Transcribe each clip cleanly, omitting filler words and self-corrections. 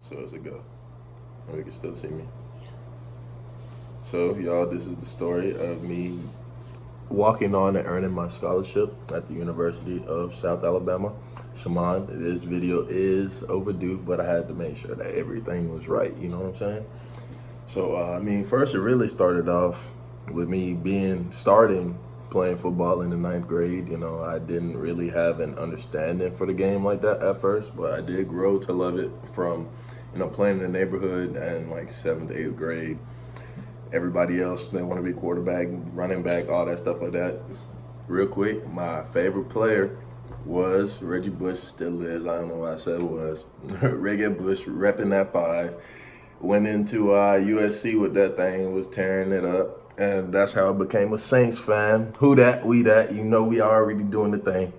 So as it go. And we can still see me. So y'all, this is the story of me walking on and earning my scholarship at the University of South Alabama. Shimon, this video is overdue, but I had to make sure that everything was right, you know what I'm saying? So, first it really started off with me starting playing football in the ninth grade. You know, I didn't really have an understanding for the game like that at first, but I did grow to love it from, playing in the neighborhood and like seventh, eighth grade. Everybody else, they want to be quarterback, running back, all that stuff like that. Real quick, my favorite player was Reggie Bush, still is. I don't know why I said was. Reggie Bush, repping that 5. Went into USC with that thing, was tearing it up. And that's how I became a Saints fan. Who that, we that. You know we already doing the thing.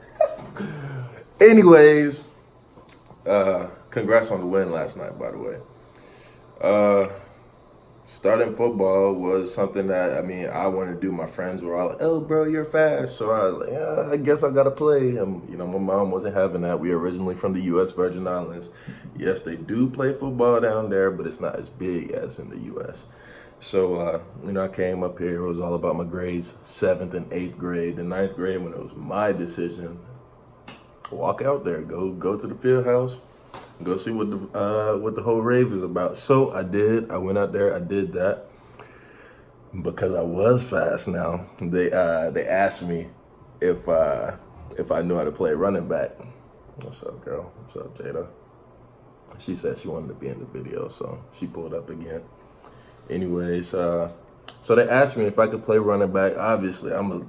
Anyways, congrats on the win last night, by the way. Starting football was something that, I wanted to do. My friends were all like, oh, bro, you're fast. So I was like, yeah, I guess I got to play. My mom wasn't having that. We are originally from the U.S. Virgin Islands. Yes, they do play football down there, but it's not as big as in the U.S. So, I came up here. It was all about my grades, 7th and 8th grade. The 9th grade, when it was my decision, walk out there, go to the field house. Go see what the whole rave is about. So I did. I went out there. I did that because I was fast. Now they asked me if I knew how to play running back. What's up, girl? What's up, Jada? She said she wanted to be in the video, so she pulled up again. Anyways, so they asked me if I could play running back. Obviously, I'm a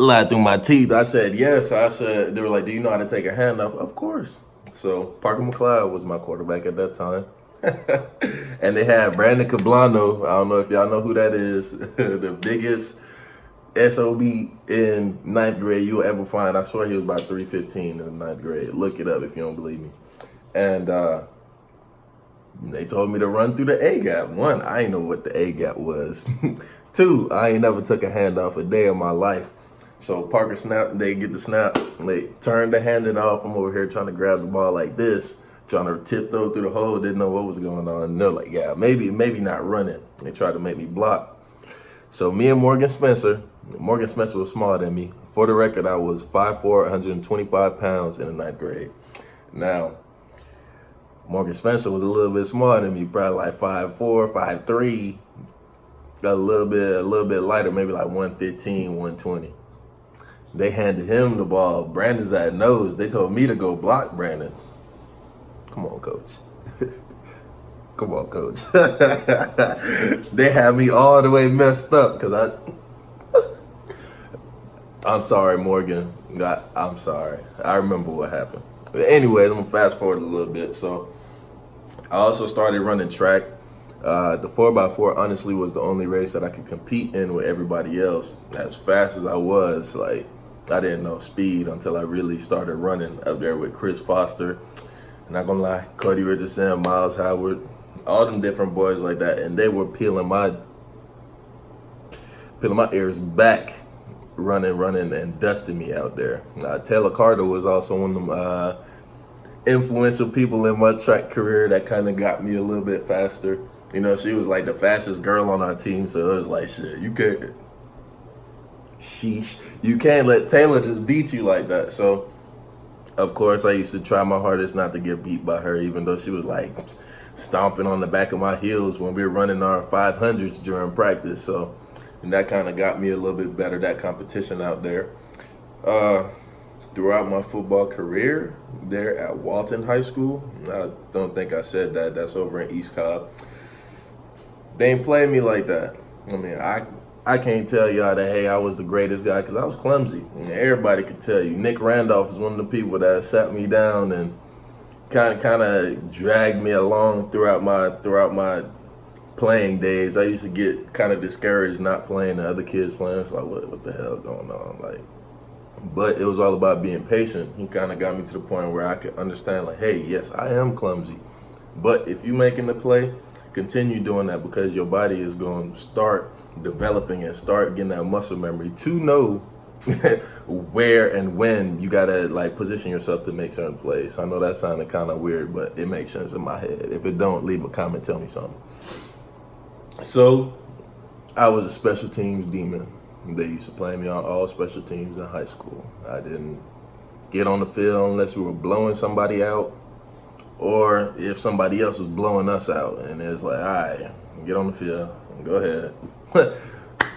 lie through my teeth. I said yes. They were like, do you know how to take a handoff? Of course. So Parker McLeod was my quarterback at that time. And they had Brandon Cablano. I don't know if y'all know who that is. The biggest SOB in 9th grade you'll ever find. I swear he was about 315 in the 9th grade. Look it up if you don't believe me. And they told me to run through the A-gap. 1, I ain't know what the A-gap was. 2, I ain't never took a handoff a day of my life. So Parker snapped, they get the snap, they turn the hand it off. I'm over here trying to grab the ball like this, trying to tiptoe through the hole, didn't know what was going on. And they're like, yeah, maybe not running. They tried to make me block. So me and Morgan Spencer was smaller than me. For the record, I was 5'4", 125 pounds in the 9th grade. Now, Morgan Spencer was a little bit smaller than me, probably like 5'4", 5'3", a little bit lighter, maybe like 115, 120. They handed him the ball. Brandon's at nose. They told me to go block Brandon. Come on, coach. Come on, coach. They had me all the way messed up because I'm sorry, Morgan. I'm sorry. I remember what happened. But anyways, I'm going to fast forward a little bit. So I also started running track. The 4x4 honestly was the only race that I could compete in with everybody else. As fast as I was, I didn't know speed until I really started running up there with Chris Foster. And not gonna lie, Cody Richardson, Miles Howard, all them different boys like that, and they were peeling my ears back, running and dusting me out there. Taylor Carter was also one of them influential people in my track career that kind of got me a little bit faster. She was like the fastest girl on our team, so it was like, shit, you can't let Taylor just beat you like that. So, of course, I used to try my hardest not to get beat by her, even though she was like stomping on the back of my heels when we were running our 500s during practice. So, and that kind of got me a little bit better, that competition out there. Throughout my football career there at Walton High School, I don't think I said that. That's over in East Cobb. They ain't play me like that. I can't tell y'all that, hey, I was the greatest guy because I was clumsy. And everybody could tell you. Nick Randolph is one of the people that sat me down and kind of dragged me along throughout my playing days. I used to get kind of discouraged not playing the other kids playing. It's like, what the hell going on? But it was all about being patient. He kind of got me to the point where I could understand, like, hey, yes, I am clumsy. But if you making the play, continue doing that because your body is going to start developing and start getting that muscle memory to know where and when you gotta like position yourself to make certain plays. I know that sounded kind of weird, but it makes sense in my head. If it don't, leave a comment, tell me something. So I was a special teams demon. They used to play me on all special teams in high school. I didn't get on the field unless we were blowing somebody out, or if somebody else was blowing us out. And it's like, all right, get on the field, go ahead.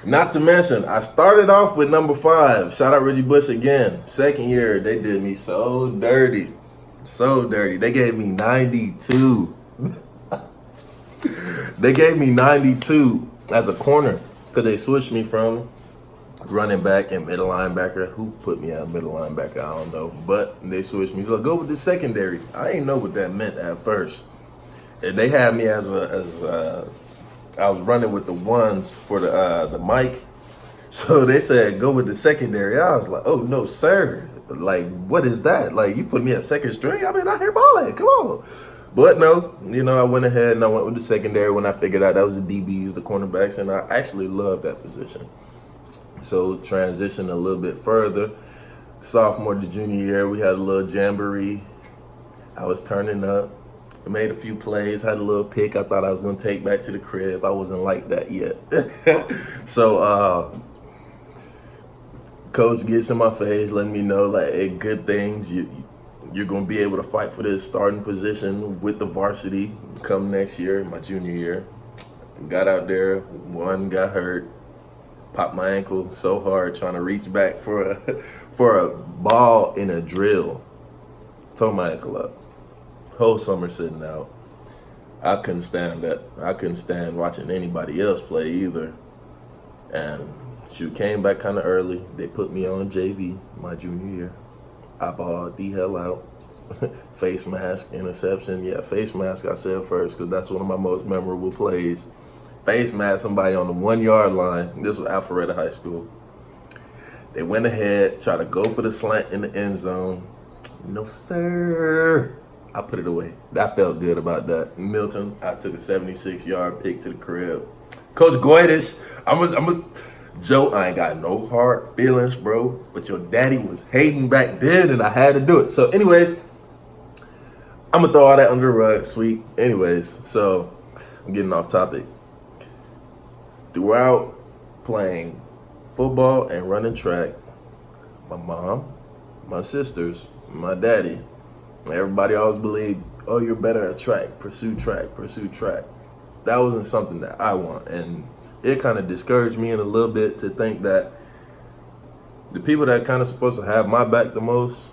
Not to mention, I started off with number 5. Shout out Reggie Bush again. Second year, they did me so dirty. So dirty. They gave me 92. They gave me 92 as a corner because they switched me from running back and middle linebacker. Who put me at middle linebacker? I don't know. But they switched me. Go with the secondary. I didn't know what that meant at first. And they had me as I was running with the ones for the mic. So they said, go with the secondary. I was like, oh, no, sir. Like, what is that? Like, you put me at second string? I mean, out here balling. Come on. But no, I went ahead and I went with the secondary when I figured out that was the DBs, the cornerbacks, and I actually loved that position. So transition a little bit further. Sophomore to junior year, we had a little jamboree. I was turning up. I made a few plays, had a little pick I thought I was going to take back to the crib. I wasn't like that yet. So coach gets in my face, letting me know, like, hey, good things. You're going to be able to fight for this starting position with the varsity come next year, my junior year. Got out there, one got hurt, popped my ankle so hard trying to reach back for a ball in a drill. Tore my ankle up. Whole summer sitting out. I couldn't stand that. I couldn't stand watching anybody else play either. And shoot, came back kind of early. They put me on JV my junior year. I balled the hell out. Face mask, interception. Yeah, face mask I said first because that's one of my most memorable plays. Face mask somebody on the 1 yard line. This was Alpharetta High School. They went ahead, tried to go for the slant in the end zone. No, sir. I put it away. I felt good about that. Milton, I took a 76-yard pick to the crib. Coach Goitis, Joe, I ain't got no hard feelings, bro. But your daddy was hating back then, and I had to do it. So, anyways, I'm gonna throw all that under the rug, sweet. Anyways, so I'm getting off topic. Throughout playing football and running track, my mom, my sisters, my daddy, everybody always believed, oh, you're better at track. Pursue track. Pursue track. That wasn't something that I want, and it kind of discouraged me in a little bit to think that the people that kind of supposed to have my back the most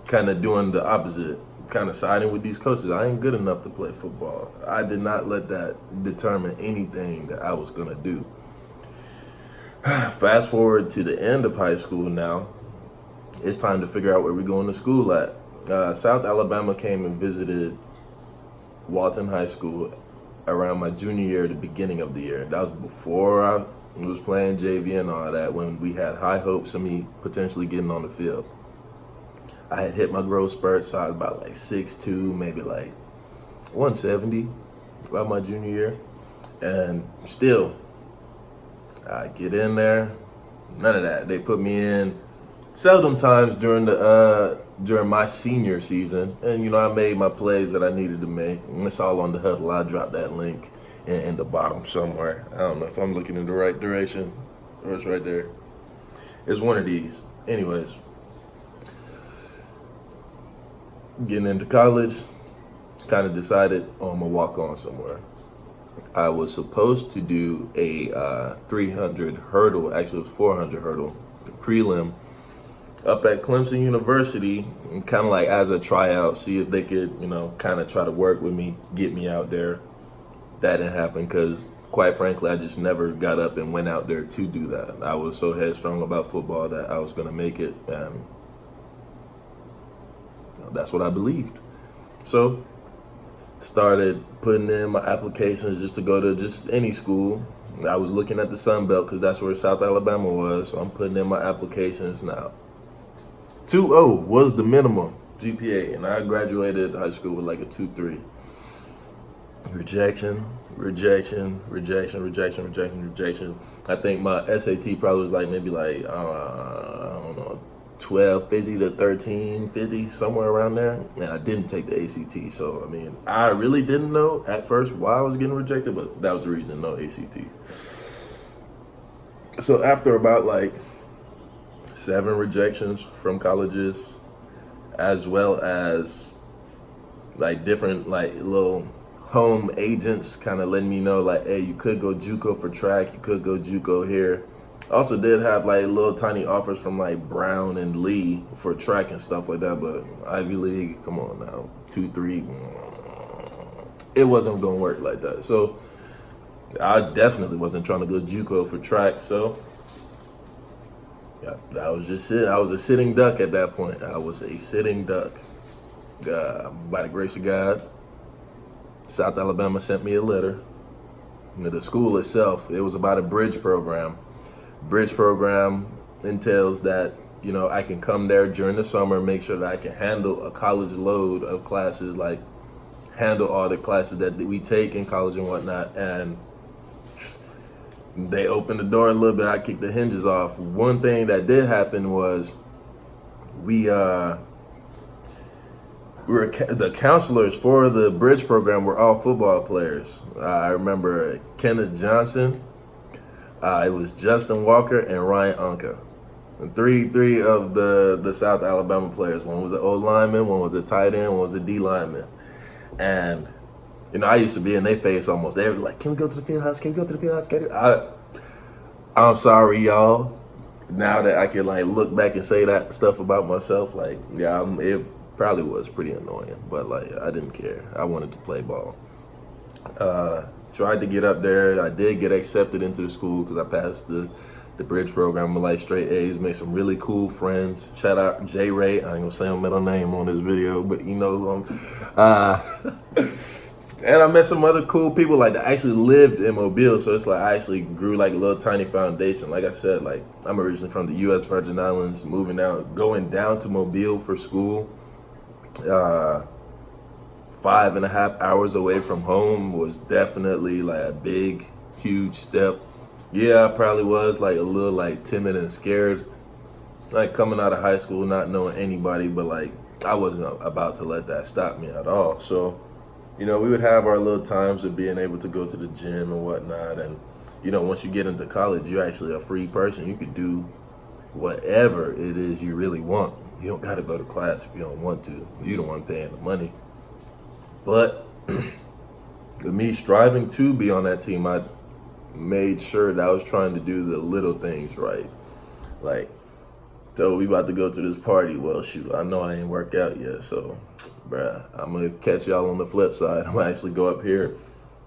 kind of doing the opposite, kind of siding with these coaches. I ain't good enough to play football. I did not let that determine anything that I was going to do. Fast forward to the end of high school now. It's time to figure out where we're going to school at. South Alabama came and visited Walton High School around my junior year, the beginning of the year. That was before I was playing JV and all that, when we had high hopes of me potentially getting on the field. I had hit my growth spurt, so I was about like 6'2", maybe like 170 about my junior year. And still, I get in there, none of that. They put me in seldom times during my senior season, and I made my plays that I needed to make. And it's all on the huddle. I dropped that link in the bottom somewhere. I don't know if I'm looking in the right direction or it's right there. It's one of these. Anyways, getting into college, kind of decided I'm gonna walk on somewhere. I was supposed to do a 300 hurdle, actually it was 400 hurdle, the prelim, up at Clemson University, and kind of like as a tryout, see if they could, kind of try to work with me, get me out there. That didn't happen because, quite frankly, I just never got up and went out there to do that. I was so headstrong about football that I was going to make it, and that's what I believed. So, started putting in my applications just to go to just any school. I was looking at the Sun Belt because that's where South Alabama was, so I'm putting in my applications now. 2.0 was the minimum GPA, and I graduated high school with like a 2.3. rejection, rejection, rejection, rejection, rejection, rejection. I think my SAT probably was like maybe like I don't know, 1250 to 1350, somewhere around there. And I didn't take the ACT. So I mean, I really didn't know at first why I was getting rejected, but that was the reason, no ACT. So after about like 7 rejections from colleges, as well as like different like little home agents kind of letting me know like, hey, you could go JUCO for track, you could go JUCO here. Also did have like little tiny offers from like Brown and Lee for track and stuff like that, but Ivy League, come on now, 2-3, it wasn't gonna work like that. So I definitely wasn't trying to go JUCO for track. So yeah, that was just it. I was a sitting duck at that point. I was a sitting duck. By the grace of God, South Alabama sent me a letter. The school itself, it was about a bridge program. Bridge program entails that, you know, I can come there during the summer, make sure that I can handle a college load of classes, like handle all the classes that we take in college and whatnot. And they opened the door a little bit. I kicked the hinges off. One thing that did happen was the counselors for the bridge program were all football players. I remember Kenneth Johnson. It was Justin Walker and Ryan Anka. Three of the South Alabama players. One was an O lineman, one was a tight end, one was a D lineman. And you know, I used to be in their face almost every like, can we go to the field house? Can we go to the field house? I'm sorry, y'all. Now that I can like look back and say that stuff about myself, like, yeah, it probably was pretty annoying, but like I didn't care. I wanted to play ball. Tried to get up there. I did get accepted into the school because I passed the bridge program with like straight A's, made some really cool friends. Shout out J Ray. I ain't gonna say my middle name on this video, but you know, and I met some other cool people like that actually lived in Mobile. So it's like I actually grew like a little tiny foundation. Like I said, like I'm originally from the U.S. Virgin Islands, going down to Mobile for school. 5.5 hours away from home was definitely like a big, huge step. Yeah, I probably was like a little like timid and scared, like coming out of high school, not knowing anybody, but like I wasn't about to let that stop me at all. So, you know, we would have our little times of being able to go to the gym and whatnot. And, you know, once you get into college, you're actually a free person. You could do whatever it is you really want. You don't got to go to class if you don't want to. You don't want paying the money. But with me striving to be on that team, I made sure that I was trying to do the little things right. Like, so we about to go to this party. Well, shoot, I know I ain't worked out yet. So, bruh, I'm going to catch y'all on the flip side. I'm going to actually go up here.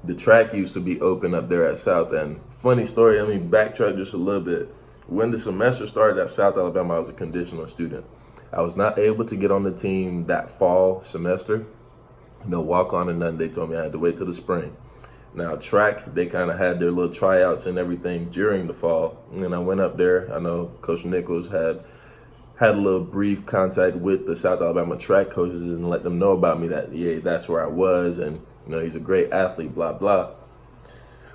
The track used to be open up there at South. And funny story, I mean, backtrack just a little bit. When the semester started at South Alabama, I was a conditional student. I was not able to get on the team that fall semester. No walk-on and nothing. They told me I had to wait till the spring. Now, track, they kind of had their little tryouts and everything during the fall. And I went up there. I know Coach Nichols had a little brief contact with the South Alabama track coaches and let them know about me that, yeah, that's where I was. And, you know, he's a great athlete, blah, blah.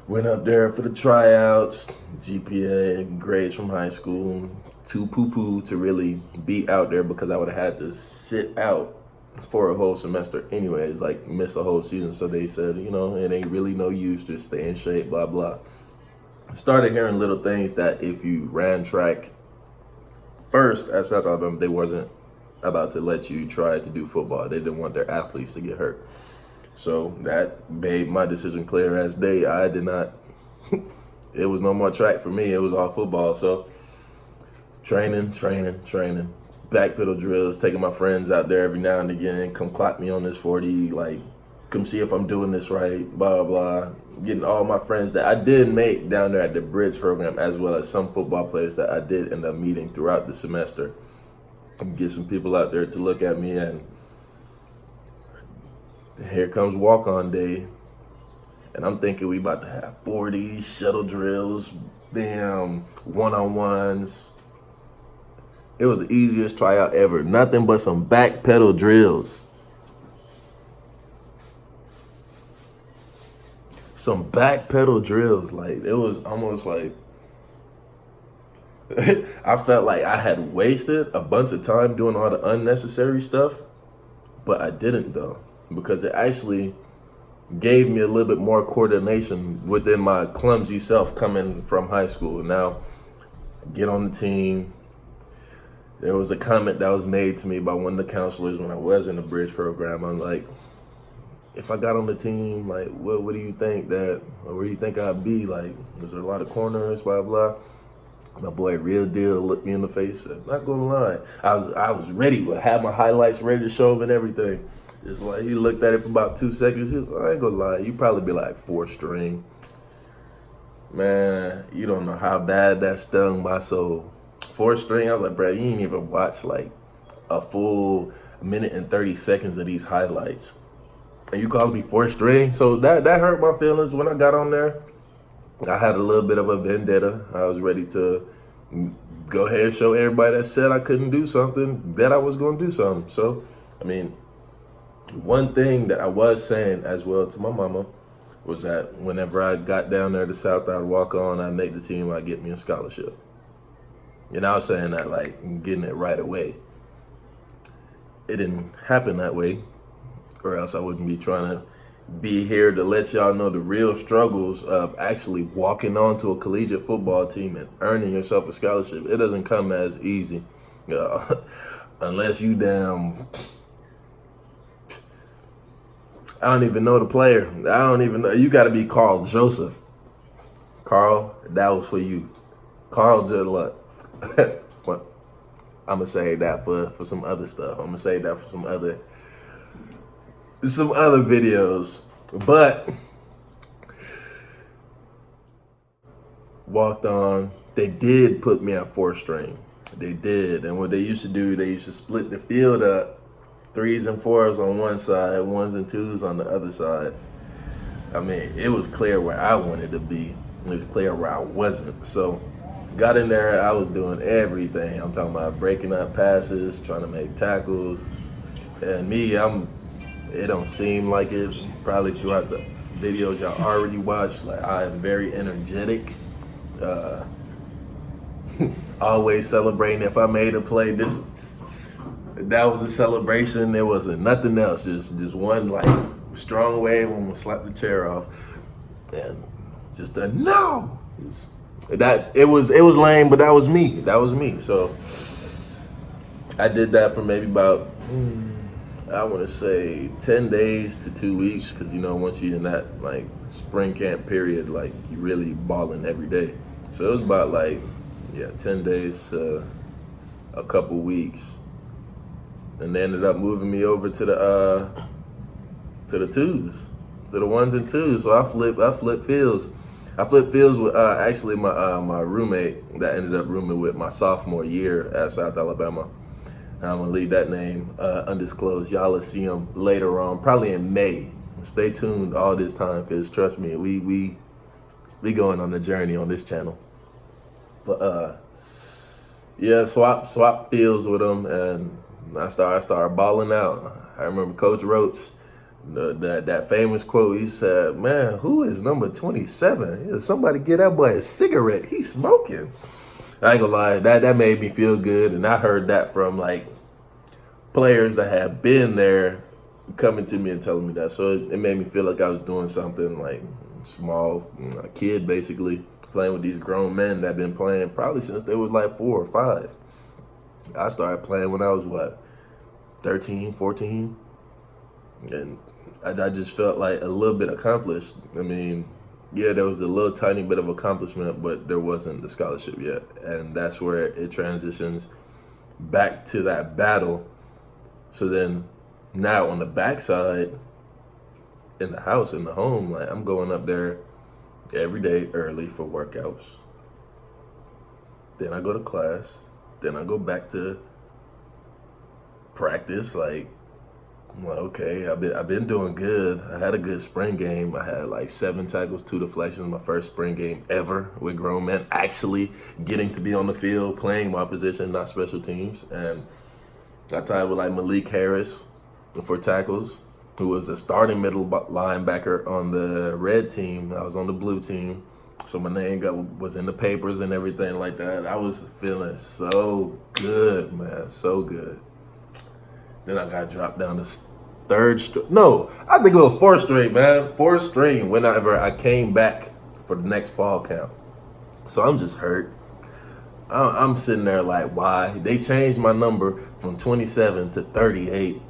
Went up there for the tryouts, GPA, grades from high school, too poo-poo to really be out there because I would have had to sit out for a whole semester anyways, like miss a whole season. So they said, you know, it ain't really no use, just stay in shape, blah, blah. Started hearing little things that if you ran track first at South Alabama, they wasn't about to let you try to do football. They didn't want their athletes to get hurt. So that made my decision clear as day. I did not, it was no more track for me. It was all football. So training, back pedal drills, taking my friends out there every now and again, come clock me on this 40, like, come see if I'm doing this right, blah, blah. Getting all my friends that I did make down there at the bridge program, as well as some football players that I did end up meeting throughout the semester. Get some people out there to look at me, and here comes walk-on day. And I'm thinking we about to have 40 shuttle drills, damn one-on-ones. It was the easiest tryout ever. Nothing but some back pedal drills. some back pedal drills. Like, it was almost like I felt like I had wasted a bunch of time doing all the unnecessary stuff, but I didn't though, because it actually gave me a little bit more coordination within my clumsy self coming from high school. Now, get on the team. There was a comment that was made to me by one of the counselors when I was in the bridge program. I'm like, if I got on the team, like, what do you think that, or where do you think I'd be? Like, is there a lot of corners, blah, blah. My boy Real Deal looked me in the face, said, not gonna lie. I was ready, I had my highlights ready to show him and everything. Just like, he looked at it for about 2 seconds. He was like, I ain't gonna lie, you probably be like 4th string. Man, you don't know how bad that stung my soul. 4th string, I was like, bro, you ain't even watch like a full minute and 30 seconds of these highlights. And you called me 4th string? So that hurt my feelings when I got on there. I had a little bit of a vendetta. I was ready to go ahead and show everybody that said I couldn't do something that I was going to do something. So, I mean, one thing that I was saying as well to my mama was that whenever I got down there to South, I'd walk on, I'd make the team, I'd get me a scholarship. And I was saying that like getting it right away. It didn't happen that way, or else I wouldn't be trying to be here to let y'all know the real struggles of actually walking onto a collegiate football team and earning yourself a scholarship. It doesn't come as easy, unless you damn, I don't even know the player. I don't even know. You got to be Carl Joseph. Carl, that was for you. Carl Good Luck. I'm going to save that for some other stuff. I'm going to save that for some other videos. But walked on. They did put me at 4th string. They did. And what they used to do, they used to split the field up, 3s and 4s on one side, 1s and 2s on the other side. I mean, it was clear where I wanted to be. It was clear where I wasn't. So got in there, I was doing everything. I'm talking about breaking up passes, trying to make tackles. And me, it don't seem like it, probably throughout the videos y'all already watched, like I am very energetic. Always celebrating. If I made a play, that was a celebration. There wasn't nothing else. Just one like strong wave. I'm gonna slap the chair off, and just a no. That it was lame, but that was me. That was me. So I did that for maybe about I want to say 10 days to 2 weeks, because you know once you're in that like spring camp period, like you really balling every day. So it was about like 10 days to a couple weeks, and they ended up moving me over to the 2s, to the 1s and 2s. So I flipped fields. I flipped fields with actually my roommate that ended up rooming with my sophomore year at South Alabama. I'm gonna leave that name undisclosed. Y'all will see him later on, probably in May. Stay tuned all this time, because trust me, we going on the journey on this channel. But swap fields with him, and I started balling out. I remember Coach Roach, that famous quote. He said, "Man, who is number 27? Somebody get that boy a cigarette. He's smoking." I ain't gonna lie, that made me feel good, and I heard that from like players that had been there coming to me and telling me that. So it made me feel like I was doing something like small, a kid basically, playing with these grown men that been playing probably since they was like 4 or 5. I started playing when I was 13, 14, and I just felt like a little bit accomplished. I mean, yeah, there was a little tiny bit of accomplishment, but there wasn't the scholarship yet. And that's where it transitions back to that battle. So then now on the backside, in the house, in the home, like I'm going up there every day early for workouts. Then I go to class. Then I go back to practice. Like, I'm like, okay, I've been doing good. I had a good spring game. I had like 7 tackles, 2 deflections, my first spring game ever with grown men, actually getting to be on the field, playing my position, not special teams. And I tied with like Malik Harris for tackles. who was a starting middle linebacker on the red team. I was on the blue team. So my name was in the papers and everything like that. I was feeling so good, man, so good. Then I got dropped down to third string. No, I think it was fourth string, man. Fourth string whenever I came back for the next fall camp. So I'm just hurt. I'm sitting there like, why? They changed my number from 27 to 38.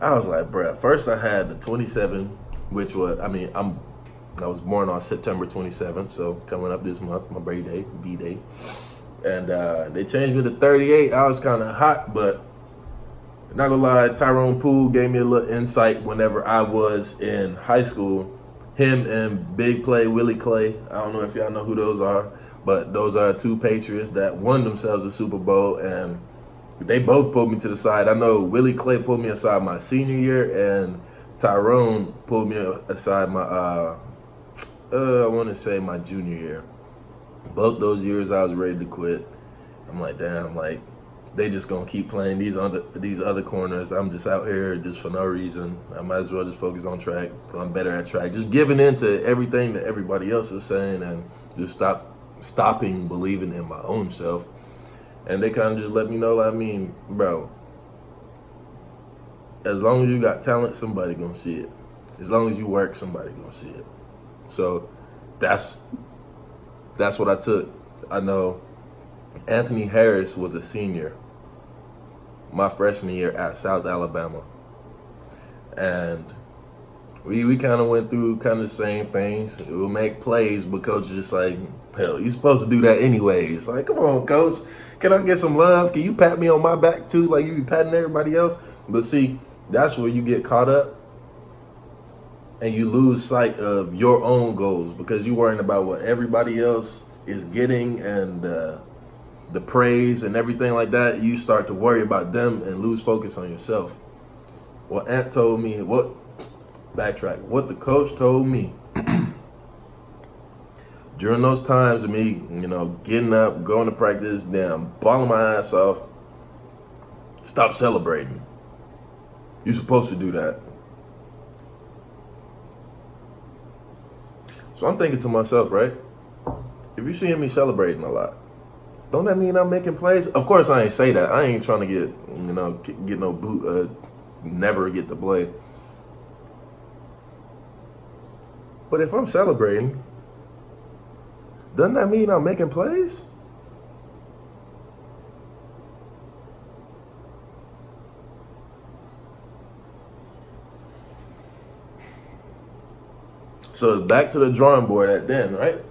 I was like, bruh, first I had the 27, which was, I was born on September 27th, so coming up this month, my birthday, B-Day. And they changed me to 38. I was kind of hot, but not gonna lie, Tyrone Poole gave me a little insight whenever I was in high school. Him and Big Play, Willie Clay, I don't know if y'all know who those are, but those are two Patriots that won themselves a Super Bowl, and they both pulled me to the side. I know Willie Clay pulled me aside my senior year, and Tyrone pulled me aside my, I want to say my junior year. Both those years I was ready to quit. I'm like, damn, like, they just gonna keep playing these other corners. I'm just out here just for no reason. I might as well just focus on track. I'm better at track. Just giving in to everything that everybody else was saying and just stopping believing in my own self. And they kind of just let me know, I mean, bro, as long as you got talent, somebody gonna see it. As long as you work, somebody gonna see it. So that's what I took. I know Anthony Harris was a senior my freshman year at South Alabama. And we kind of went through kind of the same things. We'll make plays, but coach is just like, hell, you're supposed to do that anyways. Like, come on, coach. Can I get some love? Can you pat me on my back too, like you be patting everybody else? But see, that's where you get caught up and you lose sight of your own goals because you're worrying about what everybody else is getting and the praise and everything like that. You start to worry about them and lose focus on yourself. What Ant told me, what the coach told me during those times of me, getting up, going to practice, damn, balling my ass off, stop celebrating. You're supposed to do that. So I'm thinking to myself, right? If you're seeing me celebrating a lot, don't that mean I'm making plays? Of course I ain't say that. I ain't trying to get no boot, never get the play. But if I'm celebrating, doesn't that mean I'm making plays? So back to the drawing board at then, right?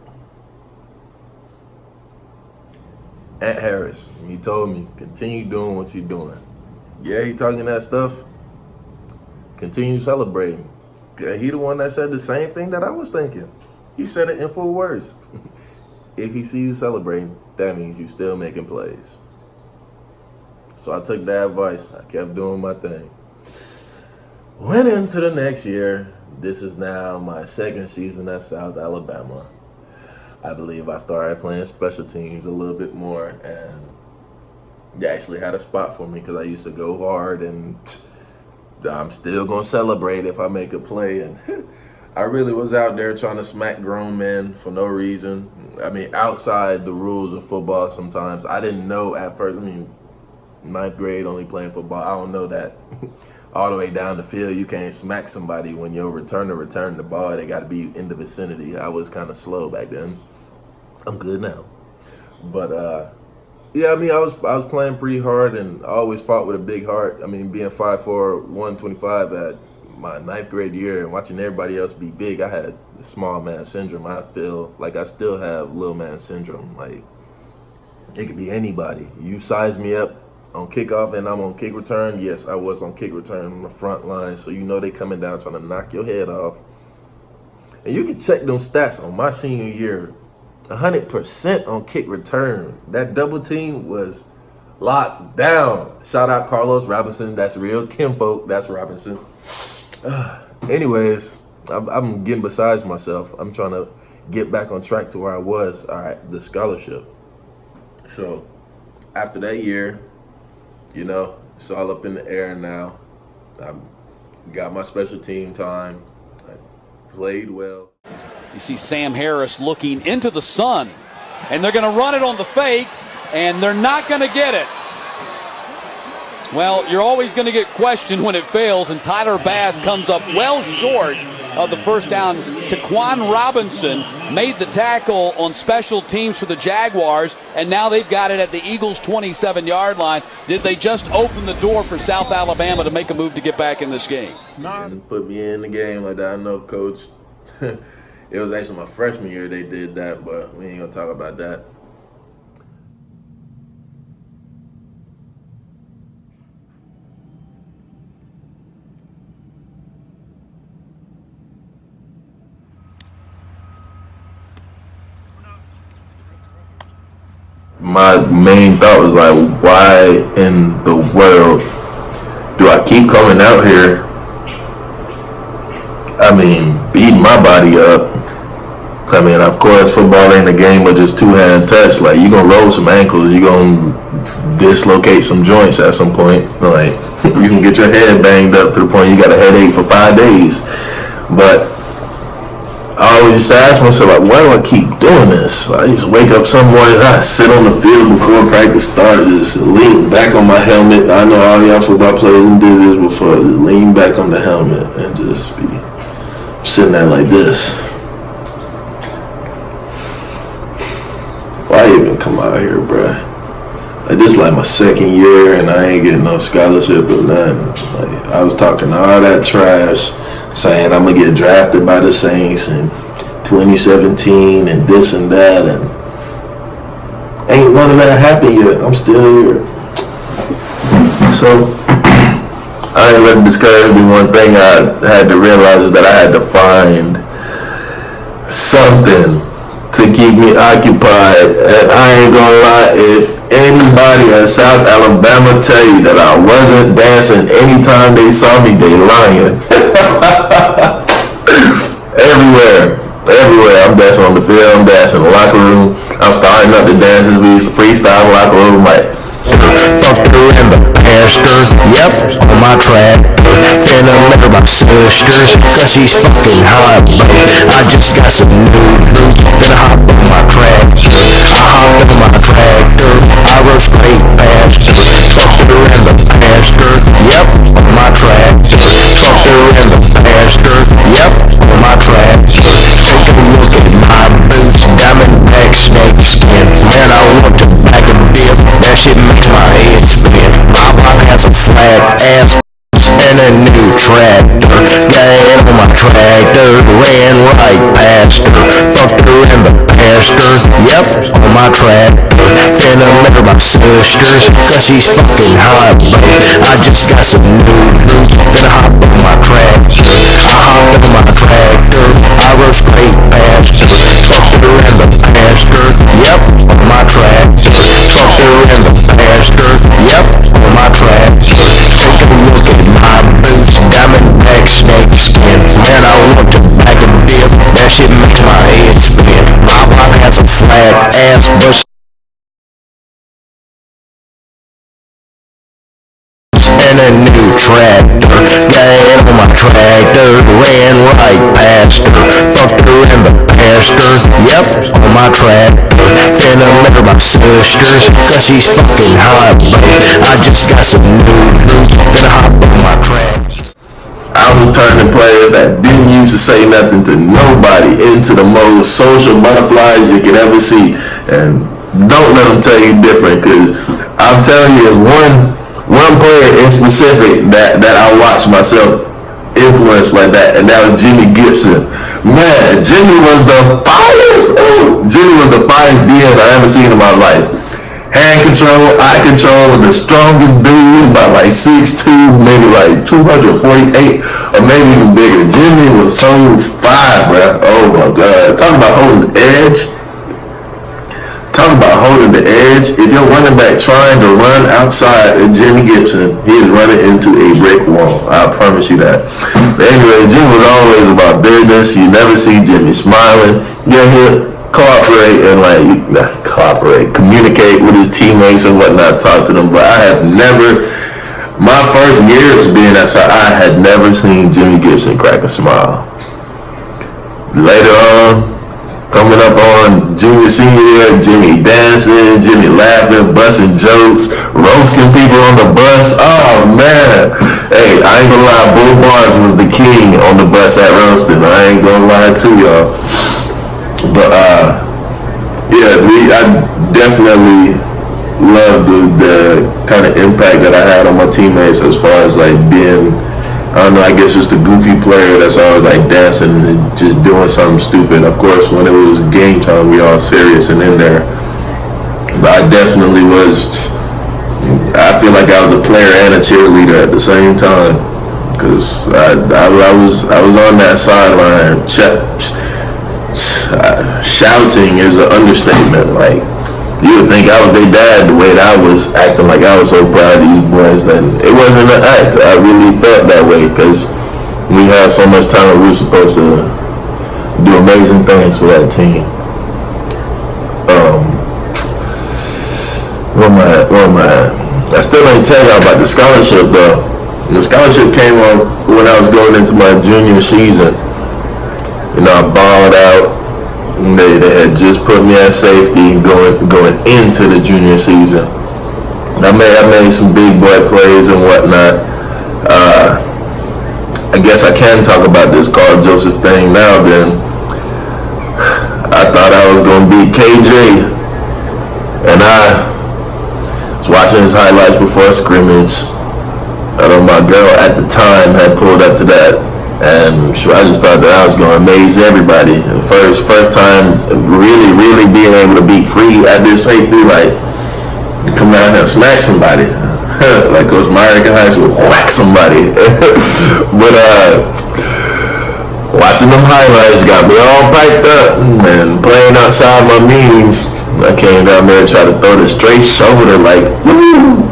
Ant Harris, he told me, continue doing what you're doing. Yeah, he talking that stuff. Continue celebrating. He the one that said the same thing that I was thinking. He said it in full words. If he see you celebrating, that means you still making plays. So I took that advice. I kept doing my thing. Went into the next year. This is now my second season at South Alabama. I believe I started playing special teams a little bit more, and they actually had a spot for me because I used to go hard, and I'm still going to celebrate if I make a play. And I really was out there trying to smack grown men for no reason. I mean, outside the rules of football sometimes. I didn't know at first. I mean, ninth grade, only playing football. I don't know that all the way down the field you can't smack somebody when your return the ball. They got to be in the vicinity. I was kind of slow back then. I'm good now. But, yeah, I mean, I was playing pretty hard, and I always fought with a big heart. I mean, being 5'4", 125 at my ninth grade year and watching everybody else be big, I had small man syndrome. I feel like I still have little man syndrome. Like, it could be anybody. You size me up on kickoff and I'm on kick return. Yes, I was on kick return on the front line, so you know they coming down trying to knock your head off. And you can check them stats on my senior year. 100% on kick return. That double team was locked down. Shout out Carlos Robinson. That's real. Kinfolk. That's Robinson. Anyways, I'm getting besides myself. I'm trying to get back on track to where I was. All right, the scholarship. So after that year, it's all up in the air now. got my special team time. I played well. You see Sam Harris looking into the sun, and they're going to run it on the fake, and they're not going to get it. Well, you're always going to get questioned when it fails, and Tyler Bass comes up well short of the first down. Taquan Robinson made the tackle on special teams for the Jaguars, and now they've got it at the Eagles' 27-yard line. Did they just open the door for South Alabama to make a move to get back in this game? And put me in the game like that. I know, Coach. It was actually my freshman year they did that, but we ain't going to talk about that. My main thought was like, why in the world do I keep coming out here? I mean, beating my body up. I mean, of course, football ain't a game of just two-hand touch. Like, you're going to roll some ankles. You're going to dislocate some joints at some point. Like, you can get your head banged up to the point you got a headache for 5 days. But I always just ask myself, like, why do I keep doing this? I just wake up some mornings, I sit on the field before practice starts, just lean back on my helmet. I know all y'all football players did this before. Just lean back on the helmet and just be sitting there like this. Why even come out here, bruh? Like, this is like my second year and I ain't getting no scholarship or nothing. Like, I was talking all that trash, saying I'm gonna get drafted by the Saints in 2017 and this and that, and ain't none of that happened yet. I'm still here. So I ain't let it discourage me. One thing I had to realize is that I had to find something to keep me occupied. And I ain't gonna lie, if anybody at South Alabama tell you that I wasn't dancing anytime they saw me, they lying. Everywhere. I'm dancing on the field, I'm dancing in the locker room, I'm starting up the dances. We used to freestyle in the locker room, like fuck her in the pastures, yep, on my track. In the middle of my sisters, cause she's fucking hot, bro. I just got some new boots, finna hop on my tractor. I hopped on my tractor, I rode straight past her. Fuck her in the pastures, yep, on my tractor. Fuck her in the pastures, yep, on my tractor. Take a look at my boots, diamondback snake skin. Man, I want to back a dip, that shit makes my head spin. My wife has a flat ass and a new tractor. Got on my tractor, ran right past her. Fucked her in the pastures, yep, on my tractor. In the middle of my sisters, cause she's fucking hot, bro. I just got some new boots, finna hop on my tractor. I hopped on my tractor, I rode straight past her. Fucked her in the pastures, yep, on my tractor. Fucked her in the pastures, yep, on my tractor. Take a look at my boots, diamondback snake skin. Man, I want to back a dip, that shit makes my head spin. My wife has a flat ass, but and a new tractor. Got on my tractor, ran right past her. Fucked her in the pastures, yep, on my tractor. In the middle of my sisters, cause she's fucking hot, bro. I just got some new boots, finna hop on my tractor. I was turning players that didn't used to say nothing to nobody into the most social butterflies you could ever see. And don't let them tell you different, because I'm telling you, one player in specific that I watched myself influence like that, and that was Jimmy Gibson. Man, Jimmy was the finest. Jimmy was the finest DM I ever seen in my life. Hand control, eye control, the strongest dude, about like 6'2", maybe like 248, or maybe even bigger. Jimmy was so fine, bro. Oh my God. Talk about holding the edge. Talk about holding the edge. If you're running back trying to run outside of Jimmy Gibson, he is running into a brick wall. I promise you that. But anyway, Jimmy was always about business. You never see Jimmy smiling. Yeah, he'll cooperate and communicate with his teammates and whatnot, talk to them. But I have never My first years being outside, I had never seen Jimmy Gibson crack a smile. Later on, coming up on junior, senior year, Jimmy dancing, Jimmy laughing, busting jokes, roasting people on the bus. Oh, man. Hey, I ain't gonna lie, Bull Barnes was the king on the bus at roasting. I ain't gonna lie to y'all. But, yeah, I definitely love the kind of impact that I had on my teammates as far as, like, being, I don't know, I guess just a goofy player that's always like dancing and just doing something stupid. Of course, when it was game time, we all serious and in there. But I definitely was, I feel like I was a player and a cheerleader at the same time. Because I was on that sideline, shouting is an understatement. Like, you would think I was their dad the way that I was acting like I was so proud of these boys, and it wasn't an act. I really felt that way because we had so much time. We were supposed to do amazing things for that team. Where am I? I still ain't tell y'all about the scholarship though. The scholarship came on when I was going into my junior season. You know, I balled out. They had just put me at safety going into the junior season. I made some big boy plays and whatnot. I guess I can talk about this Carl Joseph thing now. Then I thought I was gonna beat KJ, and I was watching his highlights before a scrimmage. I know my girl at the time had pulled up to that. And I just thought that I was going to amaze everybody. First time really being able to be free at this safety, like come out here and smack somebody. Like Coach Myrick in high school, whack somebody. But watching them highlights got me all piped up and playing outside my means. I came down there and tried to throw the straight shoulder like, woo!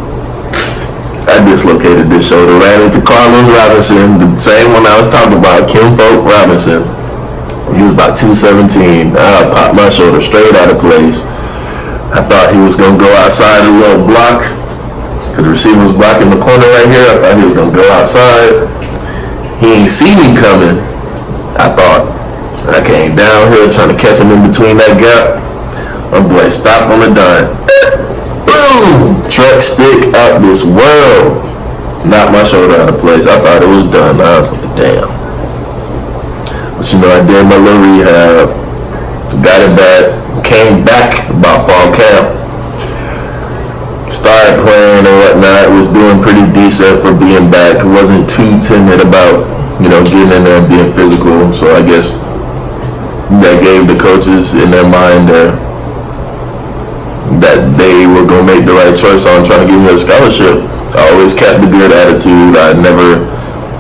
I dislocated this shoulder, ran into Carlos Robinson, the same one I was talking about, Kim Folk Robinson. He was about 217. I popped my shoulder straight out of place. I thought he was going to go outside a little block, because the receiver was blocking the corner right here. I thought he was going to go outside. He ain't see me coming, I thought. I came down here trying to catch him in between that gap. My boy stopped on the dime. Boom! Truck stick out this world. Knocked my shoulder out of place. I thought it was done. I was like, damn. But you know, I did my little rehab. Got it back. Came back about fall camp. Started playing and whatnot. Was doing pretty decent for being back. Wasn't too timid about, you know, getting in there and being physical. So I guess that gave the coaches in their mind that they were going to make the right choice on trying to give me a scholarship. I always kept the good attitude. I never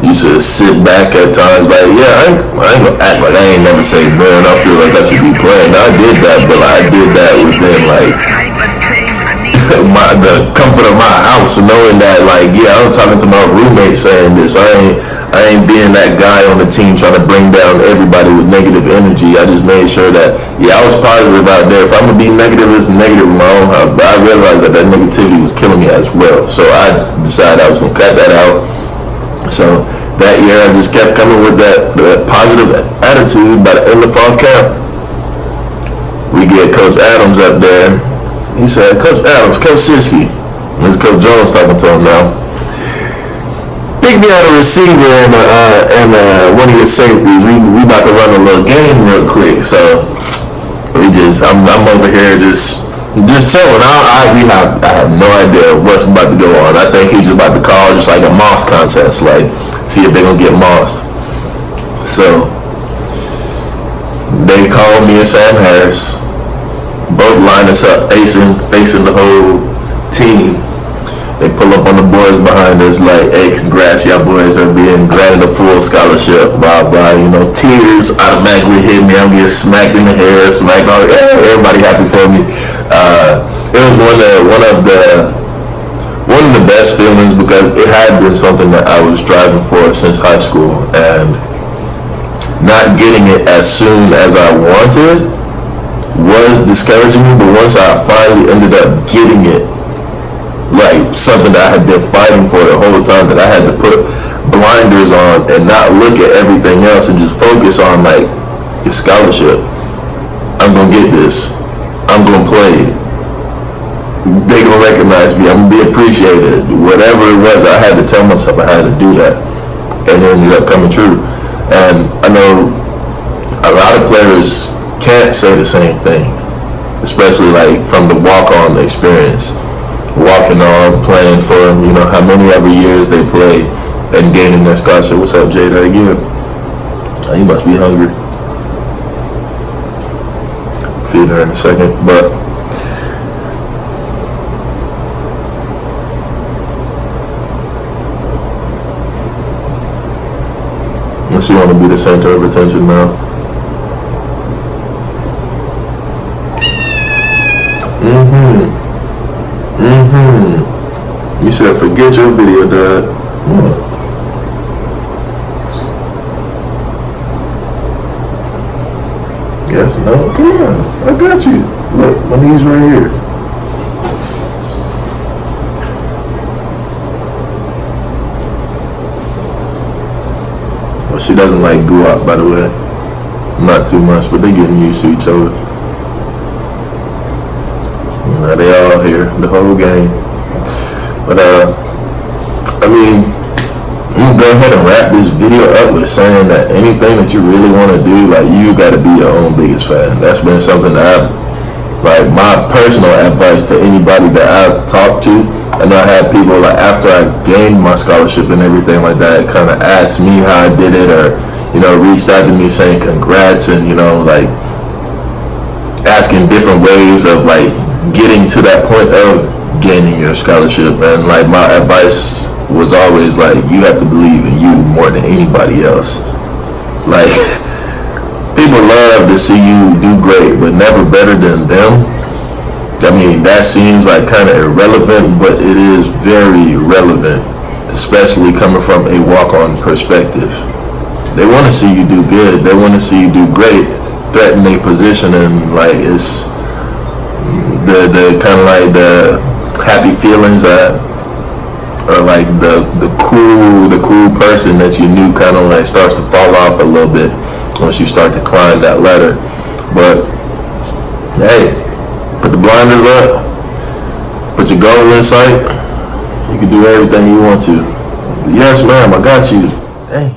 used to sit back at times like, yeah, I ain't going to act like I ain't never say, man, I feel like I should be playing. I did that, but I did that within, like, the comfort of my house, knowing that, like, yeah, I was talking to my roommate saying this. I ain't being that guy on the team trying to bring down everybody with negative energy. I just made sure that, yeah, I was positive out there. If I'm gonna be negative, it's negative in my own house. But I realized that negativity was killing me as well. So I decided I was gonna cut that out. So that year, I just kept coming with that positive attitude. By the end of fall camp, we get Coach Adams up there. He said, Coach Adams, Coach Siski, this is Coach Jones talking to him now. Pick me out a receiver and one of your safeties. We about to run a little game real quick. So I'm over here just chilling. I have no idea what's about to go on. I think he's just about to call just like a moss contest, like see if they're gonna get mossed. So they called me and Sam Harris. Both line us up, facing the whole team. They pull up on the boys behind us like, hey, congrats, y'all boys are being granted a full scholarship, blah, blah. You know, tears automatically hit me. I'm getting smacked in the hair, smacked all, everybody happy for me. It was one of the best feelings because it had been something that I was striving for since high school, and not getting it as soon as I wanted was discouraging me, but once I finally ended up getting it, like something that I had been fighting for the whole time, that I had to put blinders on and not look at everything else and just focus on like your scholarship. I'm gonna get this. I'm gonna play. They gonna recognize me. I'm gonna be appreciated. Whatever it was, I had to tell myself I had to do that, and it ended up coming true. And I know a lot of players can't say the same thing, especially like from the walk-on experience. Walking on, playing for how many ever years they play and gaining their scholarship. What's up, Jada, again? Oh, you must be hungry. Feed her in a second, but she want to be the center of attention now. You said forget your video, Dad. Yes, no, come on. I got you. Look, my knees right here. Well, she doesn't like guap, by the way. Not too much, but they're getting used to each other. They all here, the whole game. But I mean, I'm gonna go ahead and wrap this video up with saying that anything that you really want to do, like, you got to be your own biggest fan. That's been something that my personal advice to anybody that I've talked to. And I had people, like, after I gained my scholarship and everything like that, kind of asked me how I did it, or reached out to me saying congrats, and like asking different ways of like getting to that point of gaining your scholarship. And like my advice was always like, you have to believe in you more than anybody else. Like, people love to see you do great, but never better than them. I mean, that seems like kind of irrelevant, but it is very relevant, especially coming from a walk-on perspective. They want to see you do good. They want to see you do great, threaten a position, and like it's the kind of like the happy feelings that are like the cool person that you knew kind of like starts to fall off a little bit once you start to climb that ladder. But hey, put the blinders up, put your goal in sight. You can do everything you want to. Yes, ma'am, I got you. Hey.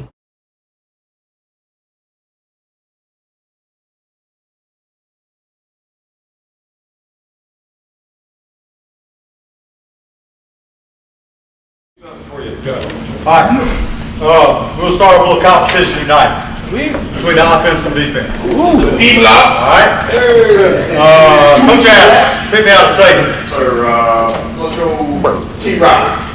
Before you go. All right. We'll start with a little competition tonight between the offense and defense. D-block. All right. Coach Adams, pick me out a second. Sir, let's go T-Rock.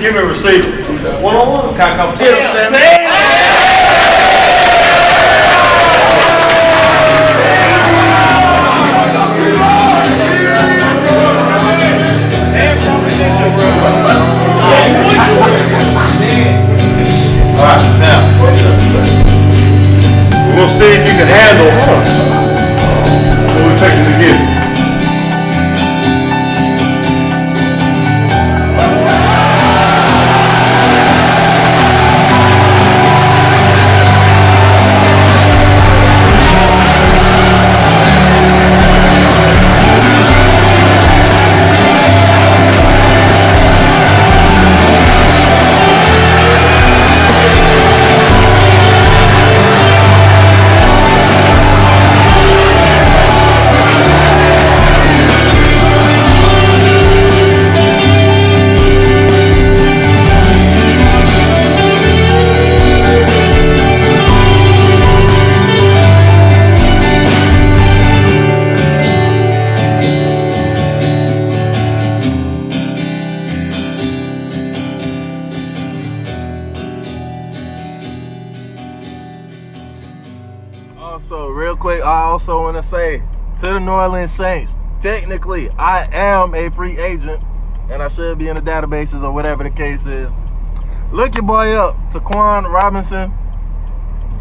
Give me a receiver. One-on-one kind of competition. Alright, now we'll see if you can handle what we're fixing to give. Also, real quick, I also want to say to the New Orleans Saints, technically, I am a free agent. and I should be in the databases or whatever the case is. Look your boy up, Taquan Robinson.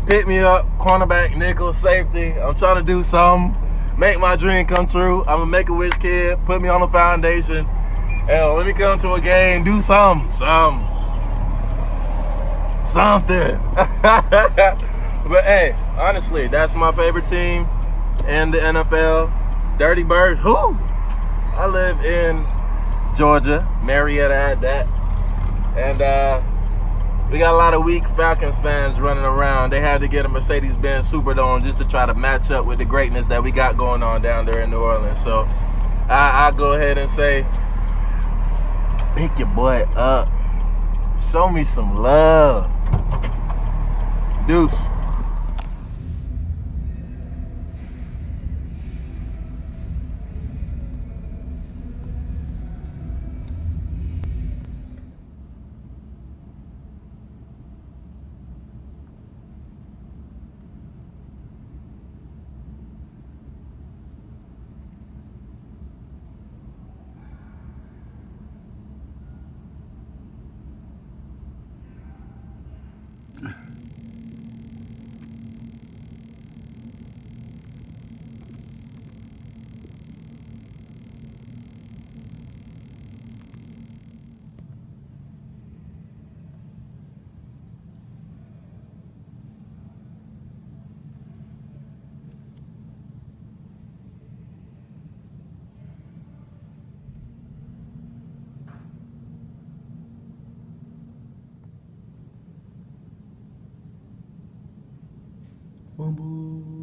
Pick me up, cornerback, nickel, safety. I'm trying to do something, make my dream come true. I'm a Make-A-Wish kid, put me on the foundation. Hell, let me come to a game, do something. But hey, honestly, that's my favorite team in the NFL. Dirty Birds, who? I live in Georgia, Marietta at that. And we got a lot of weak Falcons fans running around. They had to get a Mercedes-Benz Superdome just to try to match up with the greatness that we got going on down there in New Orleans. So I'll go ahead and say, pick your boy up. Show me some love. Deuce. Bumble.